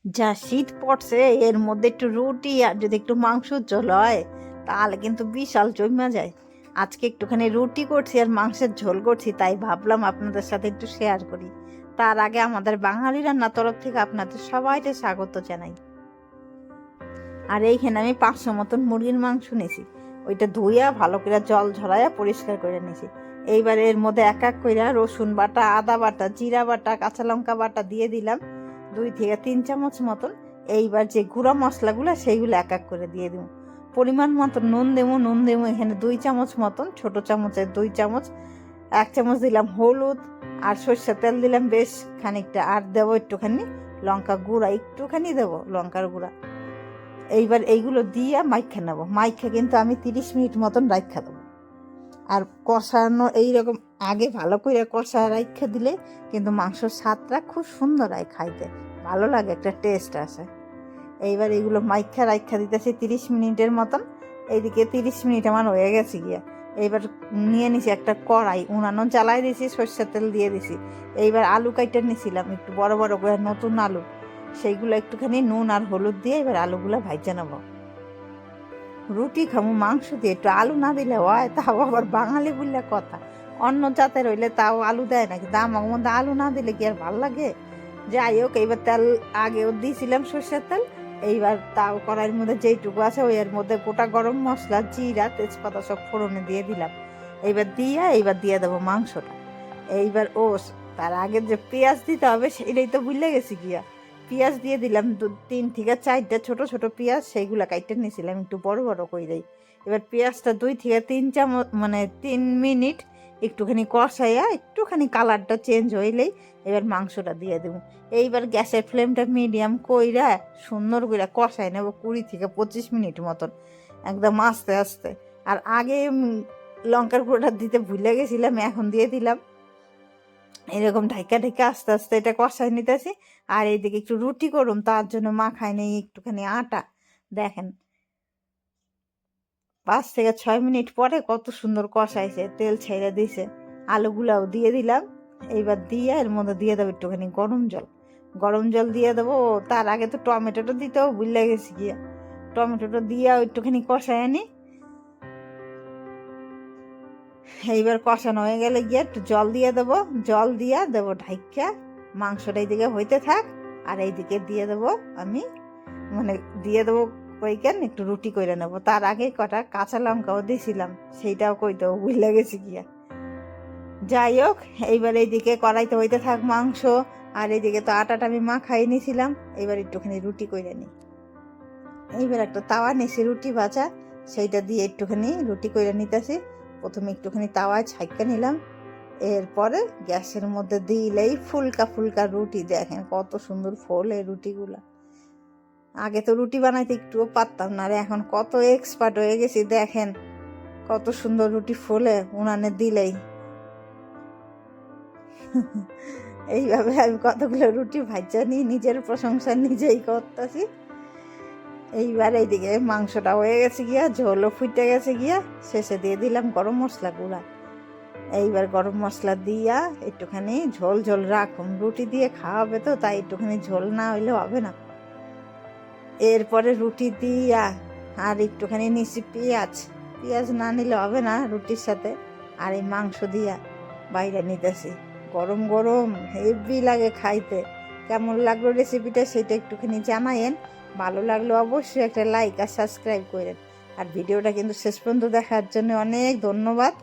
যা শীত পড়ছে এর মধ্যে একটু রুটি আর যদি একটু মাংসের ঝোল হয় তাহলে কিন্তু বিশাল জমা যায়। আজকে একটুখানি রুটি করছি আর মাংসের ঝোল করছি, তাই ভাবলাম আপনাদের সাথে একটু শেয়ার করি। তার আগে আমাদের বাঙালি রান্নার তরফ থেকে আপনাদের সবাইকে স্বাগত জানাই। আর এইখানে আমি 500 মতন মুরগির মাংস নিয়েছি, ওইটা ধুইয়া ভালো করে জল ঝরাইয়া পরিষ্কার করে নিয়েছি। এইবার এর মধ্যে এক এক করে রসুন বাটা, আদা বাটা, জিরা বাটা, কাঁচা লঙ্কা বাটা দিয়ে দিলাম 2 থেকে 3 চামচ মতন। এইবার যে গুঁড়া মশলাগুলো সেইগুলো এক এক করে দিয়ে দেবো। পরিমাণ মতন নুন দেবো এখানে 2 চামচ মতন, ছোট চামচের 2 চামচ। 1 চামচ দিলাম হলুদ, আর সর্ষের তেল দিলাম বেশ খানিকটা, আর দেবো একটুখানি লঙ্কা গুঁড়া, একটুখানি দেবো লঙ্কার গুঁড়া। এইবার এইগুলো দিয়ে মাইখা নেবো। মাইখা কিন্তু আমি 30 মিনিট মতন রাখা দেবো। আর কষানো এইরকম আগে ভালো করে কষা রাখা দিলে কিন্তু মাংসর স্বাদটা খুব সুন্দর হয়, খাইতে ভালো লাগে, একটা টেস্ট আসে। এইবার এইগুলো মাইখা রাখা দিতেছি 30 মিনিটের মতন। এইদিকে 30 মিনিট আমার হয়ে গেছে গিয়া। এইবার নিয়ে নিছি একটা কড়াই, উনানো জ্বালাই দিয়েছি, সর্ষের তেল দিয়ে দিছি। এইবার আলু কাইটা নিয়েছিলাম একটু বড় বড় করে, নতুন আলু, সেইগুলো একটুখানি নুন আর হলুদ দিয়ে এবার আলুগুলো ভাইজা নেবো। রুটি খামু মাংস দিয়ে, একটু আলু না দিলে হয়? তাও আবার বাঙালি বললে কথা, অন্য জাতের হইলে তাও আলু দেয় না, কিন্তু আমার মধ্যে আলু না দিলে কি আর ভাল লাগে? যাই হোক, এইবার তেল আগেও দিয়েছিলাম সর্ষের তেল। এইবার তাও কড়াইয়ের মধ্যে যেইটুকু আছে ওই এর মধ্যে গোটা গরম মশলা, জিরা, তেজপাতা সব ফোড়নে দিয়ে দিলাম। এইবার দিয়ে দেবো মাংসটা। এইবার তার আগে যে পেঁয়াজ দিতে হবে সেটাই তো ভুলে গেছি গিয়া। পেঁয়াজ দিয়ে দিলাম 3 থেকে 4টা ছোট ছোট পেঁয়াজ, সেইগুলা কাইটে নিয়েছিলাম একটু বড় বড় কইরাই। এবার পেঁয়াজটা 2 থেকে 3 চামচ মানে 3 মিনিট একটুখানি কষাইয়া, একটুখানি কালারটা চেঞ্জ হইলেই এবার মাংসটা দিয়ে দেবো। এইবার গ্যাসের ফ্লেমটা মিডিয়াম কইরা সুন্দর করে কষাই নেব 20 থেকে 25 মিনিট মতন, একদম আস্তে আস্তে। আর আগে লঙ্কার গুঁড়োটা দিতে ভুলে গেছিলাম, এখন দিয়ে দিলাম। এরকম ঢাইকা ঢাইকা আস্তে আস্তে এটা কষাই নিতেছি। আর এইদিকে একটু রুটি করুম, তার জন্য মাখাই নেই একটুখানি আটা। দেখেন 5 থেকে 6 মিনিট পরে কত সুন্দর কষাইছে, তেল ছেড়ে দিছে। আলুগুলাও দিয়ে দিলাম। এইবার দিয়ে এর মধ্যে দিয়ে দেবো একটুখানি গরম জল। গরম জল দিয়ে দেবো। তার আগে তো টমেটোটা দিতেও ভুলে গেছি গিয়া। টমেটোটা দিয়ে একটুখানি কষাই আনি। এইবার কষানো হয়ে গেলে গিয়ে একটু জল দিয়ে দেবো। জল দিয়ে দেবো ঢাইকা। মাংসটা এইদিকে হইতে থাক, আর এইদিকে দিয়ে দেবো আমি দিয়ে দেবো কইকেন একটু রুটি করে নেবো। তার আগে কটা কাঁচা লঙ্কাও দিয়েছিলাম, সেইটাও কইতেও ভুলে গেছি গিয়া। যাই হোক, এইবার এইদিকে কড়াইতে হইতে থাক মাংস, আর এইদিকে তো আটাটা আমি মাখাই নিয়েছিলাম। এইবার একটুখানি রুটি করে নিই। এইবার একটা তাওয়া নিয়েছি রুটি ভাজা, সেইটা দিয়ে একটুখানি রুটি করে নিতেছি। প্রথমে একটুখানি তাওয়ায় ছাইকা নিলাম, এরপরে গ্যাসের মধ্যে দিলেই ফুলকা ফুলকা রুটি। দেখেন কত সুন্দর ফোলে রুটিগুলা। আগে তো রুটি বানাইতে একটুও পারতাম না, আর এখন কত এক্সপার্ট হয়ে গেছি। দেখেন কত সুন্দর রুটি ফোলে উনানে দিলেই। এইভাবে আমি কতগুলো রুটি ভাজা নিয়ে নিজের প্রশংসা নিজেই করতেছি। এইবার এইদিকে মাংসটা হয়ে গেছে গিয়া, ঝোলও ফুটে গেছে গিয়া, শেষে দিয়ে দিলাম গরম মশলা গুঁড়া। এইবার গরম মশলা দিয়া একটুখানি ঝোল ঝোল রাখুন, রুটি দিয়ে খাওয়াবে তো, তাই একটুখানি ঝোল না হইলে হবে না। এরপরে রুটি দিয়া আর একটুখানি নিচে পেঁয়াজ না নিলে হবে না রুটির সাথে। আর এই মাংস দিয়া বাইরে নিতেছি, গরম গরম হেভি লাগে খাইতে। কেমন লাগলো রেসিপিটা সেটা একটুখানি জানায়েন। ভালো লাগলো অবশ্যই একটা লাইক আর সাবস্ক্রাইব করেন। আর ভিডিওটা কিন্তু শেষ পর্যন্ত দেখার জন্য অনেক ধন্যবাদ।